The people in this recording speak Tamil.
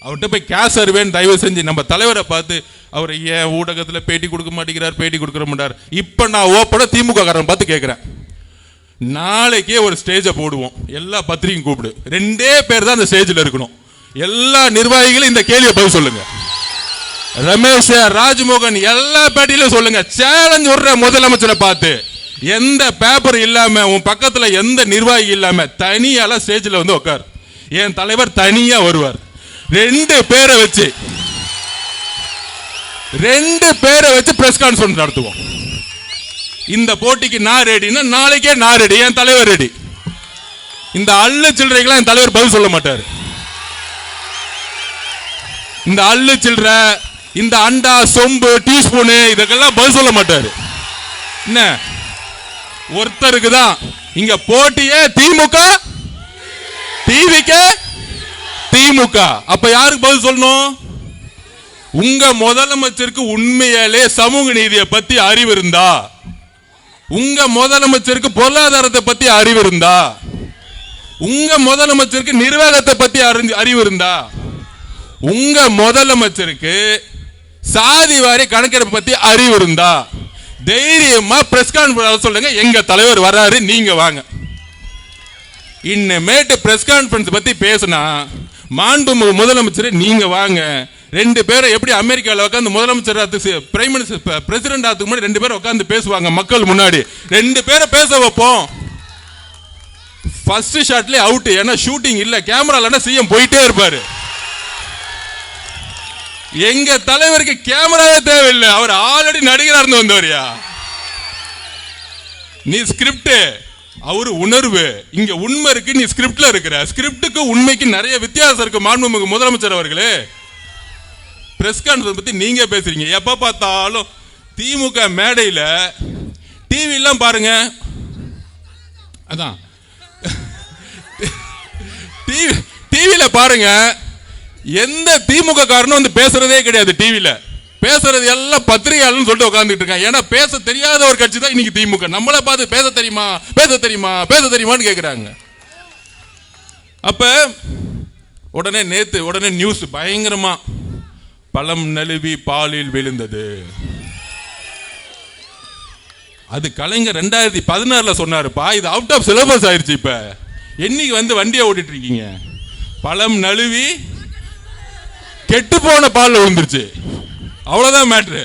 அவர்கிட்ட போய் கேஸ் அறுவேன்னு தயவு செஞ்சு நம்ம தலைவரை பார்த்து அவர் ஏன் ஊடகத்தில் பேட்டி கொடுக்க மாட்டேங்கிறார், பேட்டி கொடுக்க மாட்டார். இப்போ நான் ஓப்பனாக திமுக காரன் பார்த்து கேட்குறேன், நாளைக்கே ஒரு ஸ்டேஜை போடுவோம், எல்லா பத்திரிகையும் கூப்பிடு, 2 பேர் தான் அந்த ஸ்டேஜில் இருக்கணும். எல்லா நிர்வாகிகளும் இந்த கேள்வியை பதில் சொல்லுங்க. ரமேஷ், ராஜ்மோகன் எல்லா பேட்டியிலும் சொல்லுங்க, சேலஞ்ச் விடுற முதலமைச்சரை பார்த்து, எந்த பேப்பர் இல்லாம உன் பக்கத்துல எந்த நிர்வாகி இல்லாம தனியால ஸ்டேஜில் வந்து உட்கார். என் தலைவர் தனியா வருவார். 2 பேரை வச்சு பிரஸ் கான்ஃபரன்ஸ் நடத்துவோம். இந்த போட்டிக்கு நான் ரெடினா நாளைக்கே நான் ரெடி, என் தலைவர் ரெடி. இந்த அள்ளு சில்லறைக்கெல்லாம் என் தலைவர் பதில் சொல்ல மாட்டார். இந்த அள்ளு சில்லற, இந்த அண்டா, சொம்பு, டீஸ்பூனு இதுக்கெல்லாம் பதில் சொல்ல மாட்டாரு. என்ன ஒருத்தருக்கு தான் இங்க போட்டியே, திமுக டிவிக்கு திமுக. அப்ப யாருக்கு பதில் சொல்லணும்? உங்க முதலமைச்சருக்கு உண்மையாலே சமூக நீதியை பத்தி அறிவு இருந்தா, உங்க முதலமைச்சருக்கு பொருளாதாரத்தை பத்தி அறிவு இருந்தா, உங்க முதலமைச்சருக்கு நிர்வாகத்தை பத்தி அறிவு இருந்தா, உங்க முதலமைச்சருக்கு சாதி வாரி கணக்கெடுப்பு பத்தி அறிவு இருந்தா தைரியமா பிரஸ் கான்ஃபரன்ஸ் சொல்லுங்க, எங்க தலைவர் வராரு, நீங்க வாங்க. இன்னமேட்டு பிரஸ் கான்ஃபரன்ஸ் பத்தி பேசினா மாண்புமிகு முதலமைச்சர் நீங்க வாங்க. 2 பேரை எப்படி அமெரிக்காவில் உட்காந்து முதலமைச்சர் பிரைம் மினிஸ்டர் பிரசிடென்ட் ஆகிறதுக்கு முன்னாடி 2 பேரும் உட்காந்து பேசுவாங்க மக்கள் முன்னாடி. 2 பேரை பேச வைப்போம். ஃபர்ஸ்ட் ஷாட்லயே அவுட், ஏன்னா ஷூட்டிங் இல்ல, கேமரா இல்லைன்னா சிஎம் போயிட்டே இருப்பாரு. எங்க தலைவருக்கு கேமராவே தேவையில்லை, அவர் ஆல்ரெடி நடிகரா இருந்து வந்தவரியா. நீ ஸ்கிரிப்ட், அவரு உணர்வு, இங்க உண்மை இருக்கு, நீ ஸ்கிரிப்ட்ல இருக்கிற. ஸ்கிரிப்டுக்கு உண்மைக்கு நிறைய வித்தியாசம் இருக்கு. மாண்புமிகு முதலமைச்சர் அவர்களே, பிரஸ் கான்ஃபரன்ஸ் பத்தி நீங்க பேசுறீங்க. எப்ப பார்த்தாலும் திமுக மேடையில டிவி எல்லாம் பாருங்க, அதான் டிவில பாருங்க, எந்த திமுக காரனும் வந்து பேசுறதே கிடையாது. டிவில பேசுறது எல்லாம் பத்திரிகையாளர்னு சொல்லிட்டு உட்கார்ந்துட்டு இருக்காங்க. ஏன்னா பேச தெரியாத ஒரு கட்சி தான் இன்னைக்கு திமுக. நம்மள பார்த்து பேச தெரியுமா பேச தெரியுமா பேச தெரியுமான்னு கேட்கிறாங்க. அப்ப உடனே நியூஸ் பயங்கரமா, பழம் நழுவி பாலில் விழுந்தது. அது கலைஞர் 2016 சொன்னாருப்பா. இது அவுட் ஆஃப் சிலபஸ் ஆயிருச்சு. இப்ப என்னைக்கு வந்து வண்டியை ஓட்டிட்டு இருக்கீங்க? பழம் நழுவி கெட்டு போன பால் விழுந்துருச்சு, அவ்வளவுதான் மேட்ரு.